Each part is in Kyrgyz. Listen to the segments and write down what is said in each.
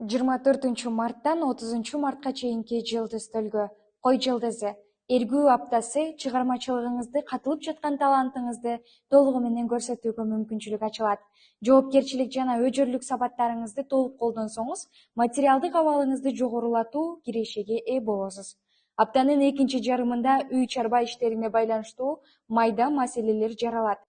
24 марттан 30 мартка чейинки жылдыз төлгө. Кой жылдызы. Эргүү аптасы чыгармачылыгыңызды, катылып жаткан талантыңызды толугу менен көрсөтүүгө мүмкүнчүлүк ачылат. Жоопкерчилик жана өжөрлүк сабаттарыңызды толук колдонсоңуз, материалдык абалыңызды жогорулатуу кирешеге ээ болосуз. Аптанын экинчи жарымында үй чарба иштерине байланыштуу майда маселелер жаралат.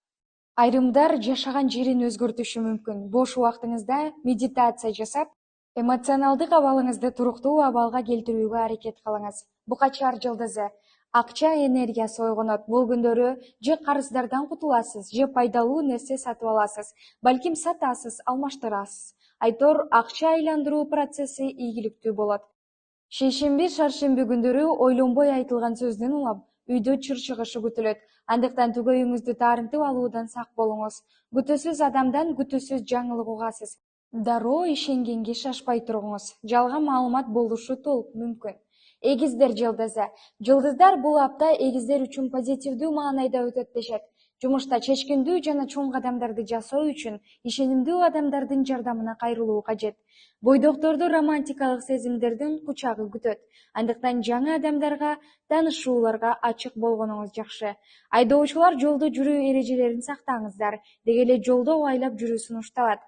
Айрымдар жашаган жерин өзгөртүшү мүмкүн. Бош убактыңызда медитация жасап, эмоционалдык абалыңызды туруктуу абалга келтирүүгө аракет кылыңыз. Букачар жылдызы. Акча энергиясы ойгонот. Бул күндөрү же карыздардан кутуласыз, же пайдалуу нерсе сатып аласыз. Балким сатасыз, алмаштырасыз. Айтор акча айландыруу процесси ийгиликтүү болот. Шейшемби, шаршемби күндөрү ойлонбой айтылган сөздүн улам үйдө чыр чыгышы күтүлөт. Андыктан түгөйүңүздү таарынтып алуудан сак болуңуз. Күтүүсүз адамдан күтүүсүз жаңылык угасыз. Дароо ишенгенге шашпай туруңуз. Жалган маалымат болушу толук мүмкүн. Эгиздер жылдызы. Жылдыздар бул апта эгиздер үчүн позитивдүү маанайда өтөт дешет. Жумушта чечкиндүү жана чоң кадамдарды жасоо үчүн ишенимдүү адамдардын жардамына кайрылуу кажет. Бойдокторду романтикалык сезимдердин кучагы күтөт. Андыктан жаңы адамдарга, таанышууларга ачык болгонуңуз жакшы. Айдоочулар жолдо жүрүү эрежелерин сактаңыздар. Деги эле жолдо айлап жүрүү сунушталат.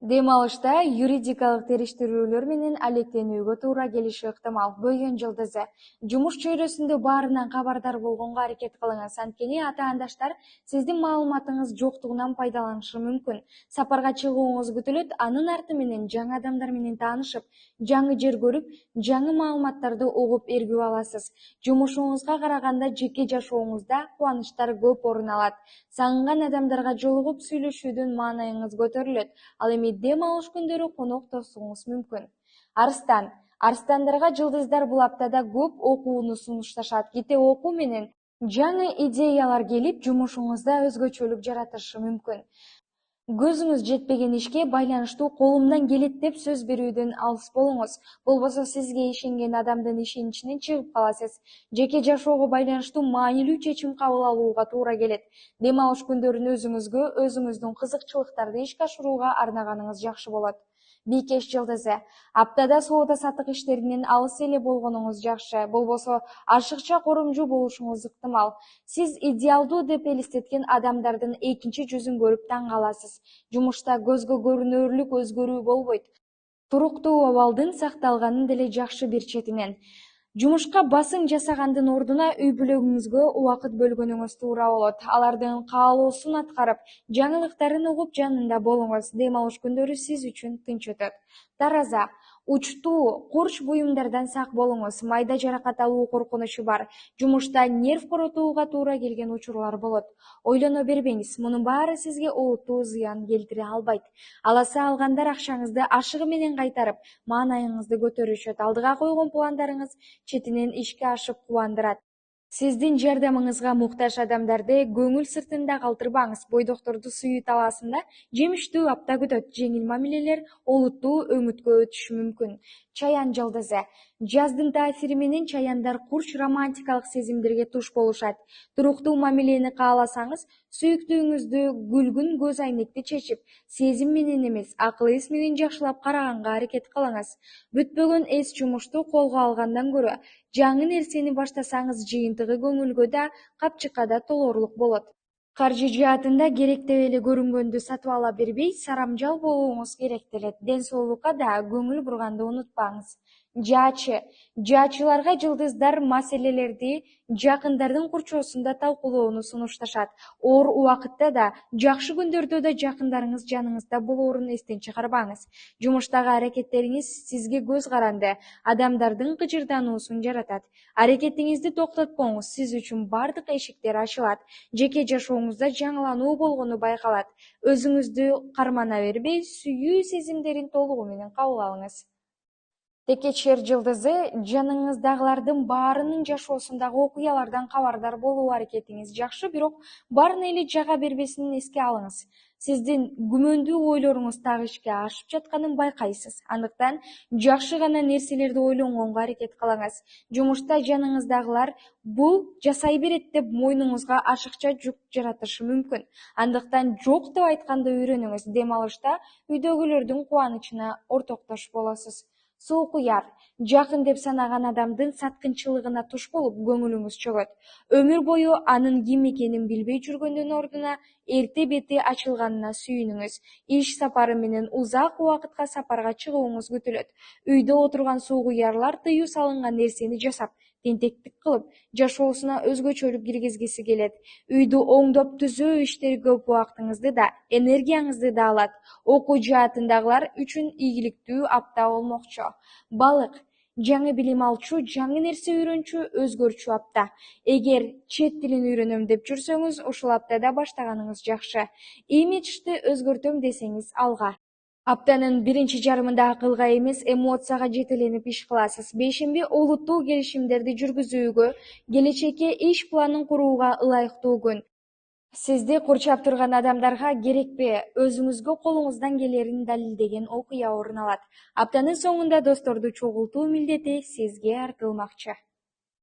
Дем алышта юридикалык териштирүүлөр менен алектенүүгө туура келиши ыктымал. Бөйөн жылдызы. Жумуш чөйрөсүндө баарынан кабардар болгонго аракет кылыңыз. Анткени ата-андаштар сиздин маалыматыңыз жоктугунан пайдаланышы мүмкүн. Сапарга чыгууңуз күтүлөт, анын арты менен жаңы адамдар менен таанышып, жаңы жер көрүп, жаңы маалыматтарды угуп эргүү аласыз. Жумушуңузга караганда жеке жашооңузда кубанычтар көп орун алат. Сагынган адамдарга жолугуп сүйлөшүүдүн маанайыңыз көтөрүлөт. Ал эми дем алыш күндөрү конок тосуңуз мүмкүн. Арстан. Арстандарга жылдыздар бул аптада көп окууну сунушташат. Кете окуу менен жаңы идеялар келип, жумушуңузда өзгөчөлүк жаратышы мүмкүн. Көзүңүз жетпеген ишке байланыштуу колумдан келет деп сөз берүүдөн алыс болуңуз. Болбосо сизге ишенген адамдын ишеничинен чыгып каласыз. Жеке жашоого байланыштуу маанилүү чечим кабыл алууга туура келет. Дем алыш күндөрүн өзүңүзгө, өзүңүздүн кызыкчылыктарды ишке ашырууга арнаганыңыз жакшы болот. Бийкеш жылдызы. Аптада соода саттык иштеринен алыс эле болгонуңуз жакшы. Болбосо ашыкча коромжу болушуңуз ыктымал. Сиз идеалдуу деп элестеткен адамдардын экинчи жүзүн көрүп таң каласыз. Жумушта көзгө көрүнөрлүк өзгөрүү болбойт. Туруктуу абалдын сакталганын деле жакшы бир четинен. Жумушка басым жасагандын ордуна үй бүлөгүңүзгө убакыт бөлгөнүңүз туура болот. Алардын каалоосун аткарып, жаңылыктарын угуп жанында болуңуз. Дем алыш күндөрү сиз үчүн тынч өтөт. Тараза. Учтуу, курч буюмдардан сак болуңуз. Майда жаракат алуу коркунучу бар. Жумушта нерв коротууга туура келген учурлар болот. Ойлоно бербеңиз, мунун баары сизге олуттуу зыян келтире албайт. Аласа алгандар акчаңызды ашыгы менен кайтарып, маанайыңызды көтөрүшөт. Алдыга койгон пландарыңыз четинен ишке ашып кубандырат. Сиздин жардамыңызга муктаж адамдарды көңүл сыртында калтырбаңыз. Бойдокторду сүйүү талаасында жемиштүү апта күтөт. Жеңил мамилелер олуттуу өңүткө өтүшү мүмкүн. Чаян жылдызы. Жаздын таасири менен чаяндар курч романтикалык сезимдерге туш болушат. Туруктуу мамилени кааласаңыз, сүйүктүүңүздү күлгүн көз айнекти чечип, сезим менен эмес, акыл эс менен жакшылап караганга аракет кылыңыз. Бүтпөгөн эс жумушту колго алгандан көрө, жаңы нерсени баштасаңыз жыйынтыгы көңүлгө да, капчыкка да толоорлук болот. Каржы жаатында керектеп эле көрүнгөндү сатып ала бербей, сарамжал болууңуз керектелет. Ден соолукка да көңүл бурганды унутпаңыз. Жаачы. Жаачыларга жылдыздар маселелерди жакындардын курчоосунда талкуулоону сунушташат. Оор убакытта да, жакшы күндөрдө да жакындарыңыз жаныңызда болоорун эстен чыгарбаңыз. Жумуштагы аракеттериңиз сизге көз каранды, адамдардын кыжырдануусун жаратат. Аракетиңизди токтотпоңуз, сиз үчүн бардык эшиктер ачылат. Жеке жашооңузда жаңылануу болгону байкалат. Өзүңүздү кармана бербей, сүйүү сезимдерин толугу менен кабыл алыңыз. Текечер жылдызы. Жаныңыздагылардын баарынын жашоосундагы окуялардан кабардар болуу аракетиңиз жакшы, бирок баарын эле жага бербесин эске алыңыз. сиздин күмөндүү ойлоруңуз так ишке ашып жатканын байкайсыз. Андыктан жакшы гана нерселерди ойлонгонго аракет кылыңыз. Жумушта жаныңыздагылар бул жасай берет деп мойнуңузга ашыкча жүк жаратышы мүмкүн. Андыктан жок деп айтканды үйрөнүңүз. Дем алышта үйдөгүлөрдүн кубанычына ортоктош болосуз. Суук уяр. Жакын деп санаган адамдын саткынчылыгына туш болуп көңүлүңүз чөгөт. Өмүр бою анын ким экенин билбей жүргөндүн ордуна эрте бети ачылганына сүйүнүңүз. Иш сапары менен узак убакытка сапарга чыгууңуз күтүлөт. Үйдө отурган суук уярлар тыюу салынган нерсени жасап, тентектик кылып, жашоосуна өзгөчөлүк киргизгиси келет. Үйдү оңдоп түзөө иштери көп убактыңызды да, энергияңызды да алат. Окуу жаатындагылар үчүн ийгиликтүү апта болмокчу. Балык. Жаңы билим алчу, жаңы нерсе үйрөнчү, өзгөрчү апта. Эгер чет тилин үйрөнөм деп жүрсөңүз, ушул аптада баштаганыңыз жакшы. Имиджди өзгөртөм десеңиз алга. Аптанын биринчи жарымында акылга эмес, эмоцияга жетеленип иш кыласыз. Бейшемби олуттуу келишимдерди жүргүзүүгө, келечекке иш планын курууга ылайыктуу күн. Сизди курчап турган адамдарга керекпи, өзүңүзгө колуңуздан келерин далилдеген окуя орун алат. Аптанын соңунда досторду чогултуу милдети сизге артылмакчы.